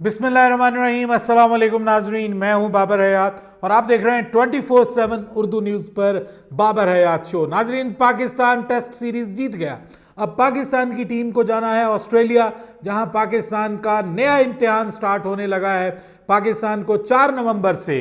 बिस्मिल्लाहिर्रहमानिर्रहीम, अस्सलाम वालेकुम नाजरीन। मैं हूं बाबर हयात और आप देख रहे हैं 24/7 उर्दू न्यूज़ पर बाबर हयात शो। नाजरीन, पाकिस्तान टेस्ट सीरीज जीत गया। अब पाकिस्तान की टीम को जाना है ऑस्ट्रेलिया, जहां पाकिस्तान का नया इम्तिहान स्टार्ट होने लगा है। पाकिस्तान को 4 नवंबर से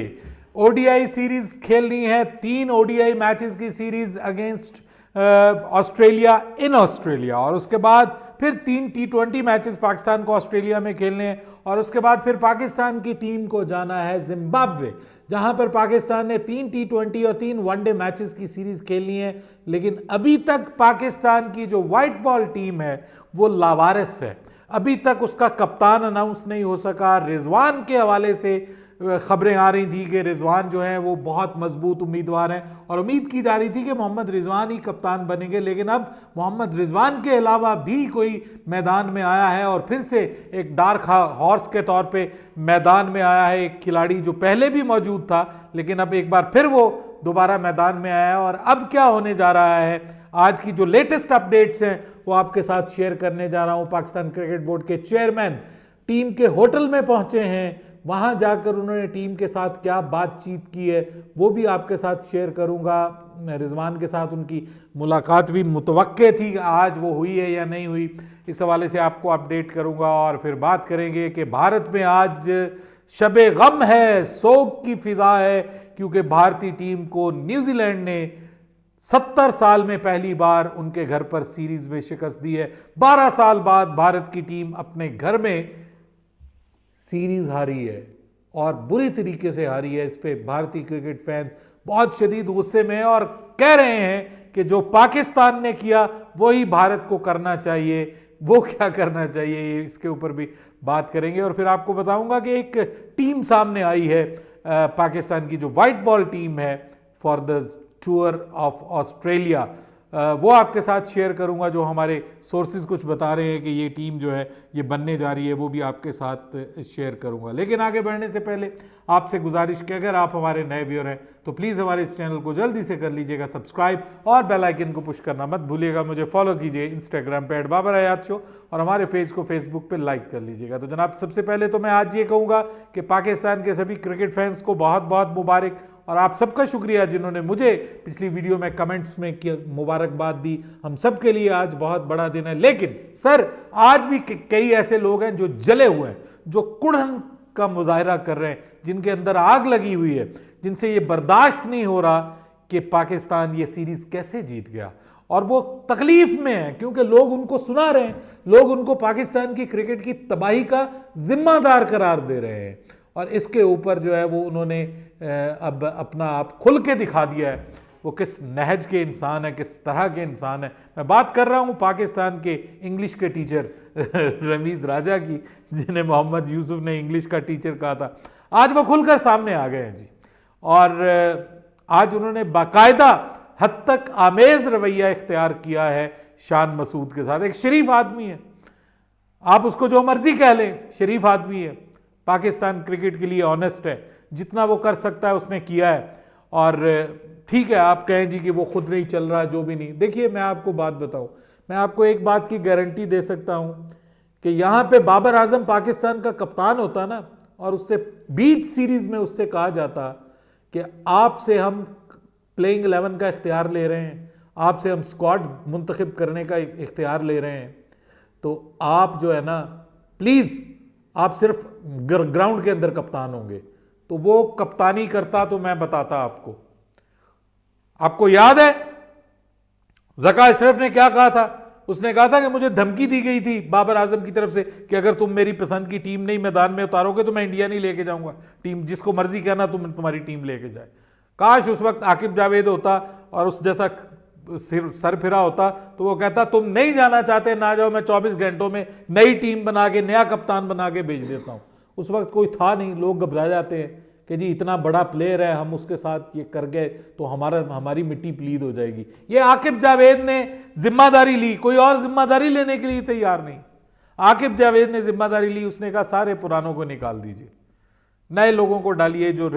ओडीआई सीरीज खेलनी है। 3 ओडीआई मैचेस की series against Australia in Australia, और उसके बाद फिर 3 T20 मैचेस पाकिस्तान को ऑस्ट्रेलिया में खेलने हैं। और उसके बाद फिर पाकिस्तान की टीम को जाना है जिम्बाब्वे, जहां पर पाकिस्तान ने 3 T20 और 3 वनडे मैचेस की सीरीज खेलनी है। लेकिन अभी तक पाकिस्तान की जो व्हाइट बॉल टीम है वो लावारिस है। अभी तक उसका कप्तान अनाउंस नहीं हो सका। रिजवान के हवाले से खबरें आ रही थी कि रिजवान जो है वो बहुत मजबूत उम्मीदवार हैं और उम्मीद की जा रही थी कि मोहम्मद रिजवान ही कप्तान बनेंगे। लेकिन अब मोहम्मद रिजवान के अलावा भी कोई मैदान में आया है और फिर से एक डार्क हॉर्स के तौर पे मैदान में आया है। एक खिलाड़ी जो पहले भी मौजूद था, लेकिन अब एक बार फिर वो दोबारा मैदान में आया है। और अब क्या होने जा रहा है, आज की जो लेटेस्ट अपडेट्स हैं वो आपके साथ शेयर करने जा रहा हूँ। पाकिस्तान क्रिकेट बोर्ड के चेयरमैन टीम के होटल में पहुंचे हैं। वहां जाकर उन्होंने टीम के साथ क्या बातचीत की है वो भी आपके साथ शेयर करूंगा। रिजवान के साथ उनकी मुलाकात भी मुतवक्के थी, आज वो हुई है या नहीं हुई, इस हवाले से आपको अपडेट करूंगा। और फिर बात करेंगे कि भारत में आज शबे गम है, सोग की फिजा है, क्योंकि भारतीय टीम को न्यूजीलैंड ने 70 साल में पहली बार उनके घर पर सीरीज में शिकस्त दी है। 12 साल बाद भारत की टीम अपने घर में सीरीज हारी है और बुरी तरीके से हारी है। इस पे भारतीय क्रिकेट फैंस बहुत शदीद गुस्से में हैं और कह रहे हैं कि जो पाकिस्तान ने किया वही भारत को करना चाहिए। वो क्या करना चाहिए, ये इसके ऊपर भी बात करेंगे। और फिर आपको बताऊंगा कि एक टीम सामने आई है, पाकिस्तान की जो वाइट बॉल टीम है for the tour of Australia, वो आपके साथ शेयर करूंगा। जो हमारे सोर्सेज कुछ बता रहे हैं कि ये टीम जो है ये बनने जा रही है, वो भी आपके साथ शेयर करूंगा। लेकिन आगे बढ़ने से पहले आपसे गुजारिश कि अगर आप हमारे नए व्यूअर हैं तो प्लीज़ हमारे इस चैनल को जल्दी से कर लीजिएगा सब्सक्राइब और बेल आइकन को पुश करना मत भूलिएगा। मुझे फॉलो कीजिए इंस्टाग्राम पे @बाबर हयात शो और हमारे पेज को फेसबुक पे लाइक कर लीजिएगा। तो जनाब, सबसे पहले तो मैं आज ये कहूँगा कि पाकिस्तान के सभी क्रिकेट फैंस को बहुत बहुत मुबारक, और आप सबका शुक्रिया जिन्होंने मुझे पिछली वीडियो में कमेंट्स में मुबारकबाद दी। हम सब के लिए आज बहुत बड़ा दिन है। लेकिन सर, आज भी कई ऐसे लोग हैं जो जले हुए हैं, जो कुड़न का मुजाहरा कर रहे हैं, जिनके अंदर आग लगी हुई है, जिनसे ये बर्दाश्त नहीं हो रहा कि पाकिस्तान ये सीरीज कैसे जीत गया। और वो तकलीफ में है क्योंकि लोग उनको सुना रहे हैं, लोग उनको पाकिस्तान की क्रिकेट की तबाही का जिम्मेदार करार दे रहे हैं। और इसके ऊपर जो है वो उन्होंने अब अपना आप खुल के दिखा दिया है वो किस नहज के इंसान है, किस तरह के इंसान है। मैं बात कर रहा हूँ पाकिस्तान के इंग्लिश के टीचर रमीज़ राजा की, जिन्हें मोहम्मद यूसुफ ने इंग्लिश का टीचर कहा था। आज वो खुलकर सामने आ गए हैं जी, और आज उन्होंने बाकायदा हद तक आमेज रवैया इख्तियार किया है शान मसूद के साथ। एक शरीफ आदमी है, आप उसको जो मर्जी कह लें, शरीफ आदमी है, पाकिस्तान क्रिकेट के लिए ऑनेस्ट है, जितना वो कर सकता है उसने किया है। और ठीक है, आप कहें जी कि वो खुद नहीं चल रहा, जो भी नहीं। देखिए, मैं आपको बात बताऊं, मैं आपको एक बात की गारंटी दे सकता हूं कि यहां पे बाबर आजम पाकिस्तान का कप्तान होता ना, और उससे बीच सीरीज में उससे कहा जाता कि आपसे हम प्लेइंग 11 का इख्तियार ले रहे हैं, आपसे हम स्क्वाड मुंतखब करने का इख्तियार ले रहे हैं, तो आप जो है ना, प्लीज़ आप सिर्फ ग्राउंड के अंदर कप्तान होंगे। तो वो कप्तानी करता तो मैं बताता आपको। आपको याद है ज़का अशरफ ने क्या कहा था? उसने कहा था कि मुझे धमकी दी गई थी बाबर आजम की तरफ से कि अगर तुम मेरी पसंद की टीम नहीं मैदान में उतारोगे तो मैं इंडिया नहीं लेके जाऊंगा, टीम जिसको मर्जी कहना तुम तुम्हारी टीम लेके जाए। काश उस वक्त आकिब जावेद होता और उस जैसा सर फिरा होता तो वो कहता तुम नहीं जाना चाहते ना जाओ, मैं 24 घंटों में नई टीम बना के नया कप्तान बना के भेज देता हूं। उस वक्त कोई था नहीं, लोग घबरा जाते हैं कि जी इतना बड़ा प्लेयर है, हम उसके साथ ये कर गए तो हमारी मिट्टी प्लीद हो जाएगी। ये आकिब जावेद ने जिम्मेदारी ली, कोई और जिम्मेदारी लेने के लिए तैयार नहीं। आकिब जावेद ने जिम्मेदारी ली, उसने कहा सारे पुरानों को निकाल दीजिए, नए लोगों को डालिए जो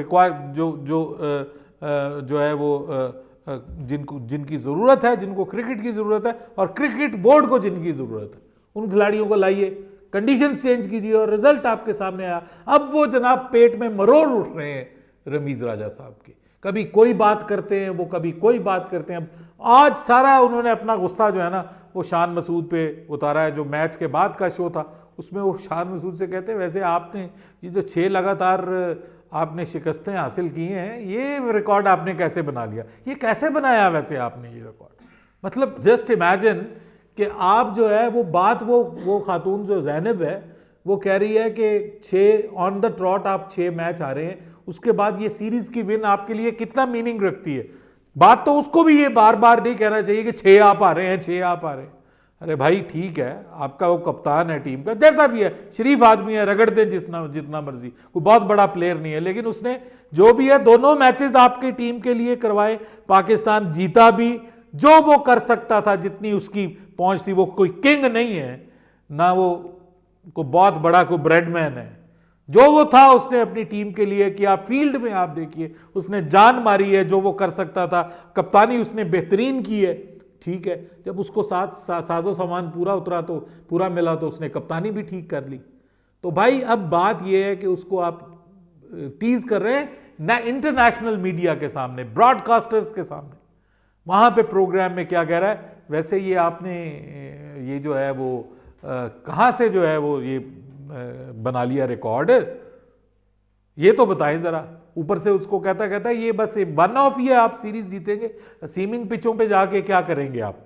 जो है वो जिनकी ज़रूरत है, जिनको क्रिकेट की ज़रूरत है और क्रिकेट बोर्ड को जिनकी ज़रूरत है, उन खिलाड़ियों को लाइए। कंडीशन चेंज कीजिए और रिजल्ट आपके सामने आया। अब वो जनाब पेट में मरोड़ उठ रहे हैं रमीज राजा साहब के, कभी कोई बात करते हैं वो, कभी कोई बात करते हैं। अब आज सारा उन्होंने अपना गुस्सा जो है ना वो शान मसूद पे उतारा है। जो मैच के बाद का शो था उसमें वो शान मसूद से कहते हैं वैसे आपने ये जो 6 लगातार आपने शिकस्तें हासिल की हैं, ये रिकॉर्ड आपने कैसे बना लिया, ये कैसे बनाया वैसे आपने ये रिकॉर्ड। मतलब जस्ट इमेजिन कि आप जो है वो बात वो खातून जो ज़ैनब है वो कह रही है कि 6 ऑन द ट्रॉट आप 6 मैच आ रहे हैं, उसके बाद ये सीरीज की विन आपके लिए कितना मीनिंग रखती है। बात तो उसको भी ये बार बार नहीं कहना चाहिए कि 6 आप आ रहे हैं, 6 आप आ रहे हैं। अरे भाई ठीक है, आपका वो कप्तान है टीम का, जैसा भी है, शरीफ आदमी है, रगड़ दें जितना मर्जी, कोई बहुत बड़ा प्लेयर नहीं है, लेकिन उसने जो भी है दोनों मैचेस आपकी टीम के लिए करवाए, पाकिस्तान जीता भी, जो वो कर सकता था, जितनी उसकी पहुंच थी। वो कोई किंग नहीं है ना, वो कोई बहुत बड़ा कोई ब्रेडमैन है, जो वो था उसने अपनी टीम के लिए किया। फील्ड में आप देखिए उसने जान मारी है, जो वो कर सकता था। कप्तानी उसने बेहतरीन की है, ठीक है, जब उसको साजो सामान पूरा उतरा तो पूरा मिला तो उसने कप्तानी भी ठीक कर ली। तो भाई अब बात यह है कि उसको आप टीज कर रहे हैं ना इंटरनेशनल मीडिया के सामने, ब्रॉडकास्टर्स के सामने, वहां पे प्रोग्राम में क्या कह रहा है। वैसे ये आपने ये जो है वो कहां से जो है वो ये बना लिया रिकॉर्ड, ये तो बताएं जरा। ऊपर से उसको कहता ये बस 1 ऑफ ही है, आप सीरीज जीतेंगे, सीमिंग पिचों पे जाके क्या करेंगे आप,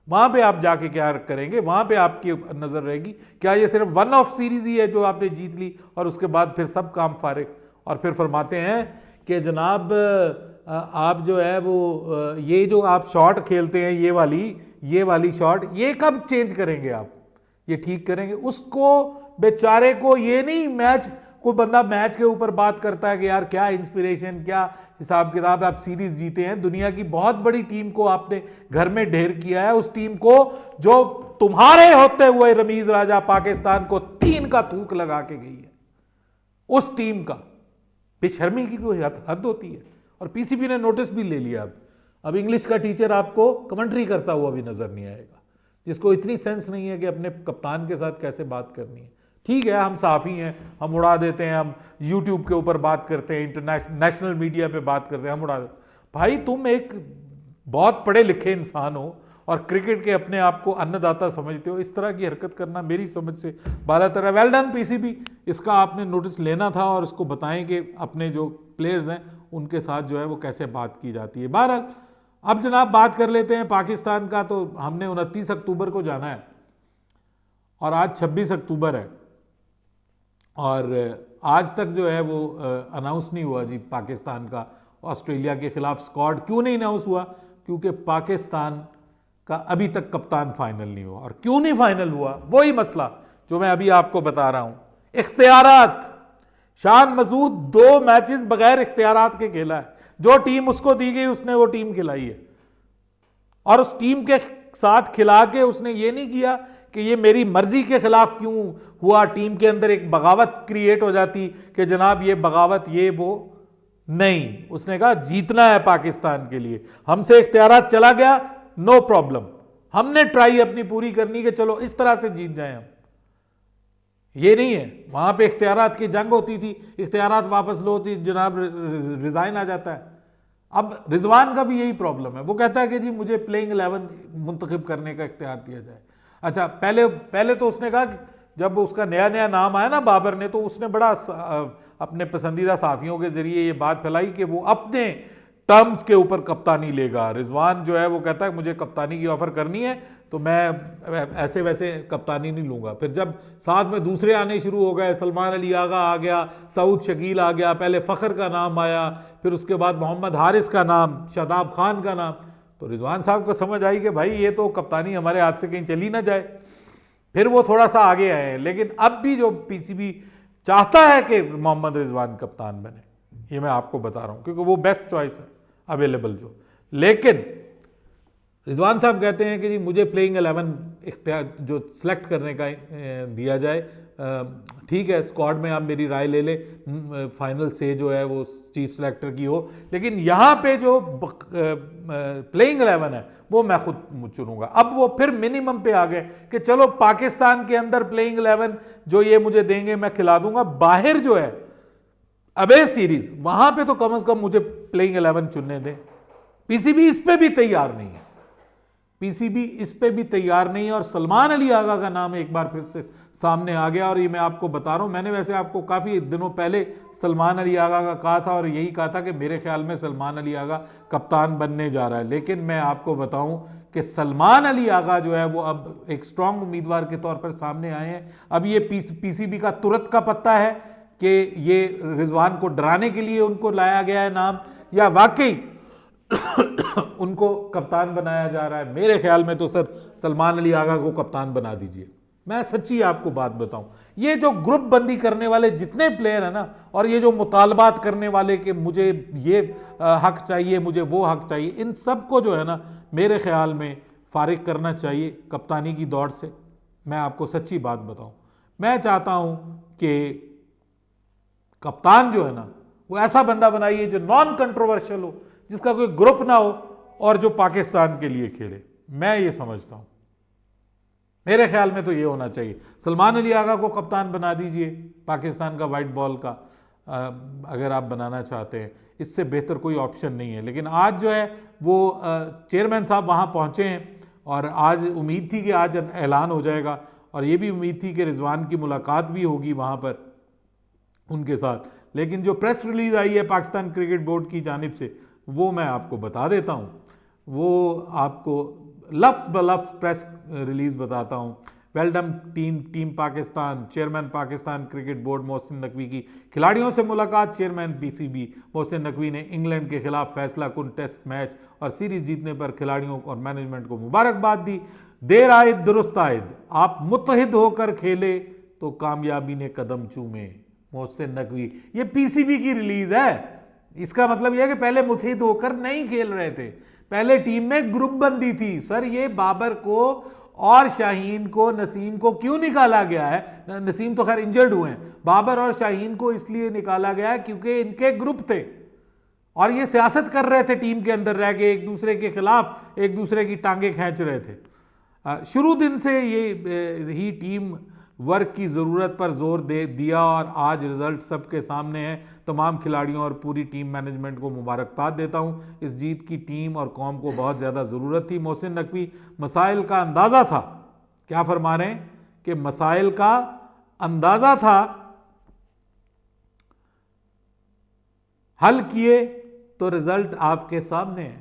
वहां पे आप जाके क्या करेंगे, वहां पे आपकी नजर रहेगी। क्या ये सिर्फ 1 ऑफ सीरीज ही है जो आपने जीत ली और उसके बाद फिर सब काम फारिग। और फिर फरमाते हैं कि जनाब आप जो है वो ये जो आप शॉट खेलते हैं, ये वाली शॉट, ये कब चेंज करेंगे आप, ये ठीक करेंगे। उसको बेचारे को ये नहीं, मैच कोई बंदा मैच के ऊपर बात करता है कि यार क्या इंस्पिरेशन, क्या हिसाब किताब, आप सीरीज जीते हैं, दुनिया की बहुत बड़ी टीम को आपने घर में ढेर किया है, उस टीम को जो तुम्हारे होते हुए रमीज राजा पाकिस्तान को 3 का थूक लगा के गई है, उस टीम का बेशर्मी की कोई हद होती है। और पीसीबी ने नोटिस भी ले लिया। अब इंग्लिश का टीचर आपको कमेंट्री करता हुआ भी नजर नहीं आएगा, जिसको इतनी सेंस नहीं है कि अपने कप्तान के साथ कैसे बात करनी है। ठीक है, हम साफ़ी हैं, हम उड़ा देते हैं, हम यूट्यूब के ऊपर बात करते हैं, इंटरनेशनल मीडिया पे बात करते हैं, हम उड़ा देते। भाई तुम एक बहुत पढ़े लिखे इंसान हो और क्रिकेट के अपने आप को अन्नदाता समझते हो, इस तरह की हरकत करना मेरी समझ से बालातर है। वेल डन पीसीबी, इसका आपने नोटिस लेना था और इसको बताएं कि अपने जो प्लेयर्स हैं उनके साथ जो है वो कैसे बात की जाती है। बहरहाल अब जनाब बात कर लेते हैं पाकिस्तान का। तो हमने 29 अक्टूबर को जाना है और आज 26 अक्टूबर है और आज तक जो है वो अनाउंस नहीं हुआ जी पाकिस्तान का ऑस्ट्रेलिया के खिलाफ स्क्वाड। क्यों नहीं अनाउंस हुआ? क्योंकि पाकिस्तान का अभी तक कप्तान फाइनल नहीं हुआ। और क्यों नहीं फाइनल हुआ? वही मसला जो मैं अभी आपको बता रहा हूं, इख्तियारात। शान मसूद 2 मैचेस बगैर इख्तियारात के खेला है। जो टीम उसको दी गई उसने वो टीम खिलाई है और उस टीम के साथ खिला के उसने ये नहीं किया कि ये मेरी मर्जी के खिलाफ क्यों हुआ, टीम के अंदर एक बगावत क्रिएट हो जाती कि जनाब ये बगावत ये वो नहीं। उसने कहा जीतना है पाकिस्तान के लिए, हमसे इख्तियारात चला गया, नो प्रॉब्लम, हमने ट्राई अपनी पूरी करनी कि चलो इस तरह से जीत जाएं हम। ये नहीं है, वहां पे इख्तियारात की जंग होती थी, इख्तियारात वापस लो होती, जनाब रिजाइन आ जाता है। अब रिजवान का भी यही प्रॉब्लम है, वो कहता है कि जी मुझे प्लेइंग 11 मुंतखब करने का इख्तियार दिया जाए। अच्छा, पहले तो उसने कहा कि जब उसका नया नाम आया ना बाबर ने, तो उसने बड़ा अपने पसंदीदा साफियों के जरिए ये बात फैलाई कि वो अपने टर्म्स के ऊपर कप्तानी लेगा। रिजवान जो है वो कहता है मुझे कप्तानी की ऑफर करनी है तो मैं ऐसे वैसे कप्तानी नहीं लूंगा। फिर जब साथ में दूसरे आने शुरू हो गए, सलमान अली आगा आ गया, सऊद शकील आ गया, पहले फ़खर का नाम आया, फिर उसके बाद मोहम्मद हारिस का नाम, शादाब खान का नाम, तो रिजवान साहब को समझ आई कि भाई ये तो कप्तानी हमारे हाथ से कहीं चली ना जाए। फिर वो थोड़ा सा आगे आए हैं, लेकिन अब भी जो पीसीबी चाहता है कि मोहम्मद रिजवान कप्तान बने, ये मैं आपको बता रहा हूँ क्योंकि वो बेस्ट चॉइस है अवेलेबल जो। लेकिन रिजवान साहब कहते हैं कि जी मुझे प्लेइंग 11 इख्तियार जो सिलेक्ट करने का दिया जाए, ठीक है, स्क्वाड में आप मेरी राय ले ले, फाइनल से जो है वो चीफ सेलेक्टर की हो, लेकिन यहाँ पे जो प्लेइंग 11 है वो मैं खुद चुनूंगा। अब वो फिर मिनिमम पे आ गए कि चलो पाकिस्तान के अंदर प्लेइंग 11 जो ये मुझे देंगे मैं खिला दूंगा, बाहर जो है अवे सीरीज वहां पे तो कम से कम मुझे प्लेइंग 11 चुनने दें। पीसीबी इस पे भी तैयार नहीं है, पीसीबी इस पे भी तैयार नहीं है, और सलमान अली आगा का नाम एक बार फिर से सामने आ गया। और ये मैं आपको बता रहा हूं, मैंने वैसे आपको काफी दिनों पहले सलमान अली आगा का कहा था, और यही कहा था कि मेरे ख्याल में सलमान अली आगा कप्तान बनने जा रहा है। लेकिन मैं आपको बताऊं कि सलमान अली आगा जो है वो अब एक स्ट्रांग उम्मीदवार के तौर पर सामने आए हैं। अब ये पीसीबी का तुरंत का पत्ता है कि ये रिजवान को डराने के लिए उनको लाया गया है नाम, या वाकई उनको कप्तान बनाया जा रहा है। मेरे ख्याल में तो सर सलमान अली आगा को कप्तान बना दीजिए। मैं सच्ची आपको बात बताऊं, ये जो ग्रुप बंदी करने वाले जितने प्लेयर हैं ना, और ये जो मुतालबात करने वाले कि मुझे ये हक चाहिए, मुझे वो हक चाहिए, इन सबको जो है ना मेरे ख्याल में फारिग करना चाहिए कप्तानी की दौड़ से। मैं आपको सच्ची बात बताऊं, मैं चाहता हूं कि कप्तान जो है ना वो ऐसा बंदा बनाइए जो नॉन कंट्रोवर्शियल हो, जिसका कोई ग्रुप ना हो, और जो पाकिस्तान के लिए खेले। मैं ये समझता हूं, मेरे ख्याल में तो ये होना चाहिए। सलमान अली आगा को कप्तान बना दीजिए पाकिस्तान का वाइट बॉल का, अगर आप बनाना चाहते हैं, इससे बेहतर कोई ऑप्शन नहीं है। लेकिन आज जो है वो चेयरमैन साहब वहां पहुंचे हैं, और आज उम्मीद थी कि आज ऐलान हो जाएगा, और ये भी उम्मीद थी कि रिजवान की मुलाकात भी होगी वहां पर उनके साथ। लेकिन जो प्रेस रिलीज आई है पाकिस्तान क्रिकेट बोर्ड की जानिब से, वो मैं आपको बता देता हूं। वो आपको लफ्ज़ ब लफ्ज़ प्रेस रिलीज बताता हूं। Well done team Pakistan, chairman Pakistan cricket board Mohsin Naqvi की खिलाड़ियों से मुलाकात। चेयरमैन पीसीबी मोहसिन नकवी ने इंग्लैंड के खिलाफ फैसला कुन टेस्ट मैच और सीरीज जीतने पर खिलाड़ियों और मैनेजमेंट को मुबारकबाद दी। देर आयद दुरुस्त आयद, आप मुत्तहिद होकर खेले तो कामयाबी ने कदम चूमे। मोहसिन नकवी, ये पीसीबी की रिलीज है। इसका मतलब यह है कि पहले मुत्तहिद होकर नहीं खेल रहे थे, पहले टीम में ग्रुप बंदी थी। सर ये बाबर को और शाहीन को, नसीम को क्यों निकाला गया है? नसीम तो खैर इंजर्ड हुए हैं, बाबर और शाहीन को इसलिए निकाला गया है क्योंकि इनके ग्रुप थे और ये सियासत कर रहे थे टीम के अंदर रह के, एक दूसरे के खिलाफ एक दूसरे की टांगे खींच रहे थे। शुरू दिन से ये ही टीम वर्क की ज़रूरत पर जोर दे दिया, और आज रिजल्ट सबके सामने है। तमाम खिलाड़ियों और पूरी टीम मैनेजमेंट को मुबारकबाद देता हूं। इस जीत की टीम और कौम को बहुत ज़्यादा ज़रूरत थी। मोहसिन नकवी, मसाइल का अंदाज़ा था, क्या फरमा रहे हैं कि मसाइल का अंदाज़ा था, हल किए तो रिजल्ट आपके सामने है।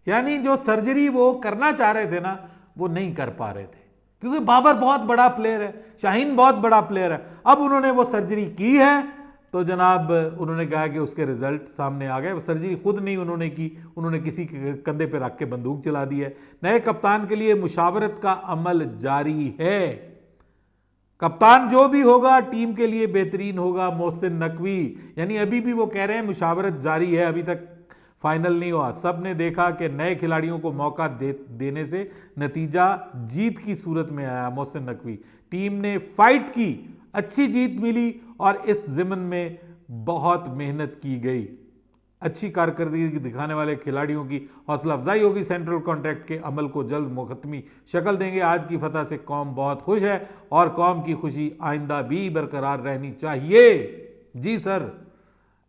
यानी जो सर्जरी वो करना चाह रहे थे ना, वो नहीं कर पा रहे थे, क्योंकि बाबर बहुत बड़ा प्लेयर है, शाहीन बहुत बड़ा प्लेयर है। अब उन्होंने वो सर्जरी की है तो जनाब उन्होंने कहा कि उसके रिजल्ट सामने आ गए। वो सर्जरी खुद नहीं उन्होंने की, उन्होंने किसी के कंधे पे रख के बंदूक चला दी है। नए कप्तान के लिए मुशावरत का अमल जारी है। कप्तान जो भी होगा टीम के लिए बेहतरीन होगा। मोहसिन नकवी, यानी अभी भी वो कह रहे हैं मुशावरत जारी है, अभी तक फाइनल नहीं हुआ। सब ने देखा कि नए खिलाड़ियों को मौका देने से नतीजा जीत की सूरत में आया। मोहसिन नकवी, टीम ने फाइट की, अच्छी जीत मिली, और इस ज़िमन में बहुत मेहनत की गई। अच्छी कारकर्दगी दिखाने वाले खिलाड़ियों की हौसला अफजाई होगी। सेंट्रल कॉन्ट्रैक्ट के अमल को जल्द मुकदमी शक्ल देंगे। आज की फतह से कौम बहुत खुश है, और कौम की खुशी आइंदा भी बरकरार रहनी चाहिए। जी सर,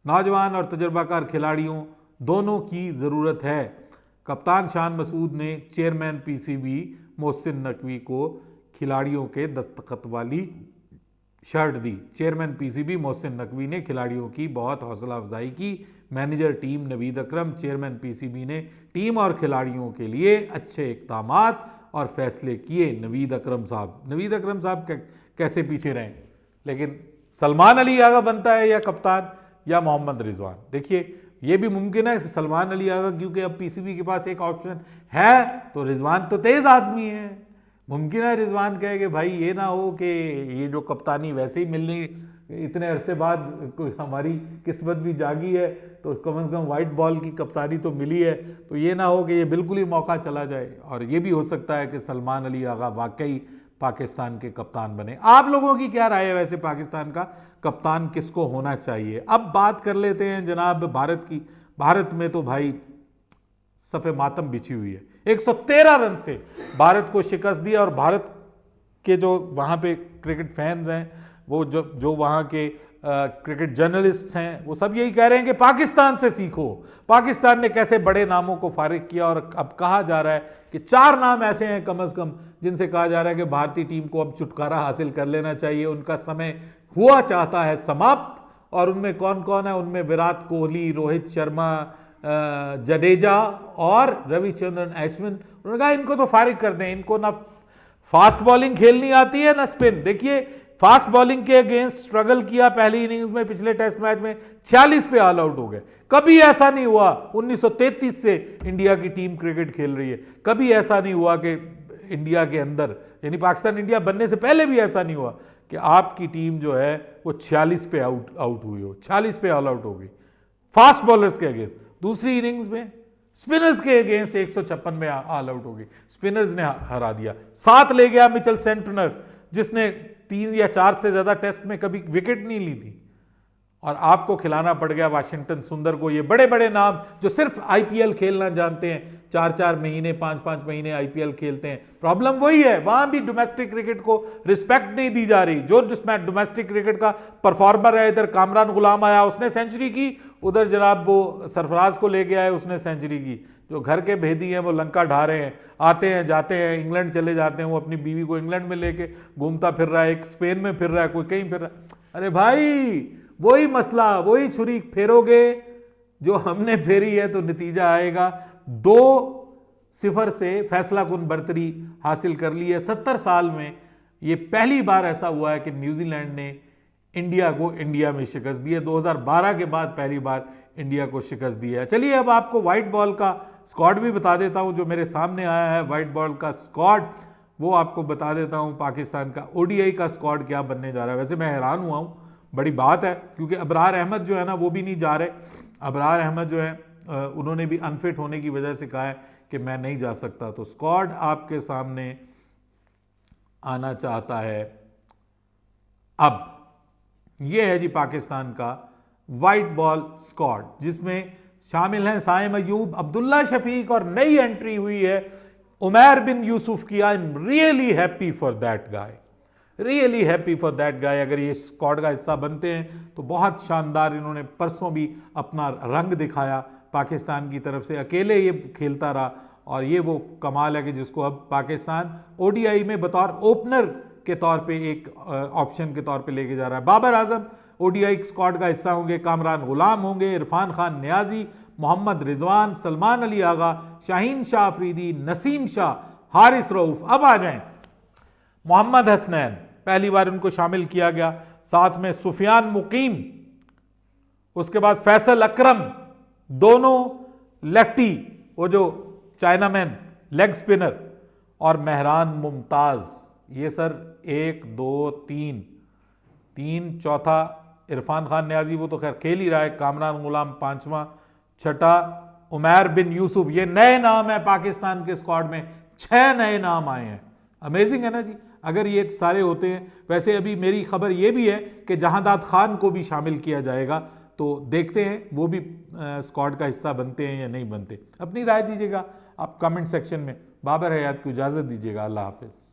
नौजवान और तजर्बाकार खिलाड़ियों दोनों की ज़रूरत है। कप्तान शान मसूद ने चेयरमैन पीसीबी मोहसिन नकवी को खिलाड़ियों के दस्तखत वाली शर्ट दी। चेयरमैन पीसीबी मोहसिन नकवी ने खिलाड़ियों की बहुत हौसला अफजाई की। मैनेजर टीम नवीद अकरम, चेयरमैन पीसीबी ने टीम और खिलाड़ियों के लिए अच्छे इक़दामात और फैसले किए। नवीद अकरम साहब कैसे पीछे रहें, लेकिन सलमान अली आगा बनता है या कप्तान या मोहम्मद रिजवान। देखिए ये भी मुमकिन है सलमान अली आगा, क्योंकि अब पीसीबी के पास एक ऑप्शन है, तो रिजवान तो तेज आदमी है, मुमकिन है रिजवान कहे कि भाई ये ना हो कि ये जो कप्तानी वैसे ही मिलनी, इतने अरसे बाद कोई हमारी किस्मत भी जागी है तो कम से कम वाइट बॉल की कप्तानी तो मिली है, तो ये ना हो कि ये बिल्कुल ही मौका चला जाए। और ये भी हो सकता है कि सलमान अली आगा वाकई पाकिस्तान के कप्तान बने। आप लोगों की क्या राय है वैसे पाकिस्तान का कप्तान किसको होना चाहिए? अब बात कर लेते हैं जनाब भारत की। भारत में तो भाई सफ़े मातम बिछी हुई है। 113 रन से भारत को शिकस्त दिया और भारत के जो वहाँ पे क्रिकेट फैंस हैं, वो जो वहाँ के क्रिकेट जर्नलिस्ट हैं, वो सब यही कह रहे हैं कि पाकिस्तान से सीखो। पाकिस्तान ने कैसे बड़े नामों को फारिग किया और अब कहा जा रहा है कि 4 नाम ऐसे हैं कम से कम जिनसे कहा जा रहा है कि भारतीय टीम को अब छुटकारा हासिल कर लेना चाहिए, उनका समय हुआ चाहता है समाप्त। और उनमें कौन कौन है? उनमें विराट कोहली, रोहित शर्मा, जडेजा और रविचंद्रन अश्विन। उन्होंने कहा इनको तो फारिग कर दें, इनको ना फास्ट बॉलिंग खेलनी आती है ना स्पिन। देखिए फास्ट बॉलिंग के अगेंस्ट स्ट्रगल किया पहली इनिंग्स में, पिछले टेस्ट मैच में 46 पे ऑल आउट हो गए। कभी ऐसा नहीं हुआ, 1933 से इंडिया की टीम क्रिकेट खेल रही है, कभी ऐसा नहीं हुआ कि इंडिया के अंदर, यानी पाकिस्तान इंडिया बनने से पहले भी ऐसा नहीं हुआ कि आपकी टीम जो है वो 46 पे आउट हुई हो, 46 पे ऑल आउट हो गई फास्ट बॉलर्स के अगेंस्ट। दूसरी इनिंग्स में स्पिनर्स के अगेंस्ट 156 में ऑल आउट हो गई, स्पिनर्स ने हरा दिया। 7 ले गया मिचेल सेंटनर, जिसने 3 या 4 से ज्यादा टेस्ट में कभी विकेट नहीं ली थी, और आपको खिलाना पड़ गया वाशिंगटन सुंदर को। ये बड़े बड़े नाम जो सिर्फ आईपीएल खेलना जानते हैं, 4-4 महीने 5-5 महीने आईपीएल खेलते हैं। प्रॉब्लम वही है, वहां भी डोमेस्टिक क्रिकेट को रिस्पेक्ट नहीं दी जा रही। जो डोमेस्टिक क्रिकेट का परफॉर्मर है, इधर कामरान गुलाम आया उसने सेंचुरी की, उधर जनाब वो सरफराज को लेके आए उसने सेंचुरी की। जो घर के भेदी हैं वो लंका ढा रहे हैं, आते हैं जाते हैं, इंग्लैंड चले जाते हैं, वो अपनी बीवी को इंग्लैंड में लेके घूमता फिर रहा है, एक स्पेन में फिर रहा है, कोई कहीं फिर रहा है। अरे भाई वही मसला, वही छुरी फेरोगे जो हमने फेरी है तो नतीजा आएगा। 2-0 से फैसला कुन बर्तरी हासिल कर ली है 70 साल में। ये पहली बार ऐसा हुआ है कि न्यूजीलैंड ने इंडिया को इंडिया में शिकस्त दी है। 2012 के बाद पहली बार इंडिया को शिकस्त दी है। चलिए अब आपको वाइट बॉल का स्क्वाड भी बता देता हूं, जो मेरे सामने आया है वाइट बॉल का स्क्वाड, वो आपको बता देता हूं। पाकिस्तान का ओडीआई का स्क्वाड क्या बनने जा रहा है। वैसे मैं हैरान हुआ हूं, बड़ी बात है, क्योंकि अबरार अहमद जो है ना वो भी नहीं जा रहे। अबरार अहमद जो है उन्होंने भी अनफिट होने की वजह से कहा है कि मैं नहीं जा सकता। तो स्क्वाड आपके सामने आना चाहता है। अब ये है जी पाकिस्तान का वाइट बॉल स्क्वाड, जिसमें शामिल हैं साइम अयूब, अब्दुल्ला शफीक और नई एंट्री हुई है उमैर बिन यूसुफ की। I am really happy for that guy, really happy for that guy. अगर ये स्क्वाड का हिस्सा बनते हैं तो बहुत शानदार। इन्होंने परसों भी अपना रंग दिखाया पाकिस्तान की तरफ से, अकेले ये खेलता रहा, और ये वो कमाल है कि जिसको अब पाकिस्तान ओडीआई में बतौर ओपनर के तौर पे एक ऑप्शन के तौर पे लेके जा रहा है। बाबर आजम ओडीआई स्क्वाड का हिस्सा होंगे, कामरान गुलाम होंगे, इरफान खान नियाजी, मोहम्मद रिजवान, सलमान अली आगा, शाहीन शाह अफरीदी, नसीम शाह, हारिस रऊफ। अब आ जाएं मोहम्मद हसनैन, पहली बार उनको शामिल किया गया, साथ में सुफियान मुकीम, उसके बाद फैसल अकरम, दोनों लेफ्टी, वो जो चाइनामैन लेग स्पिनर, और मेहरान मुमताज। ये सर 1 2 3 चौथा इरफान खान न्याजी, वो तो खैर खेल ही रहा है, कामरान गुलाम 5वां, छठा उमैर बिन यूसुफ। ये नए नाम है पाकिस्तान के स्क्वाड में, 6 नए नाम आए हैं। अमेजिंग है ना जी, अगर ये सारे होते हैं। वैसे अभी मेरी खबर ये भी है कि जहांदाद खान को भी शामिल किया जाएगा, तो देखते हैं वो भी स्क्वाड का हिस्सा बनते हैं या नहीं बनते। अपनी राय दीजिएगा आप कमेंट सेक्शन में। बाबर हयात को इजाज़त दीजिएगा। अल्लाह हाफिज़।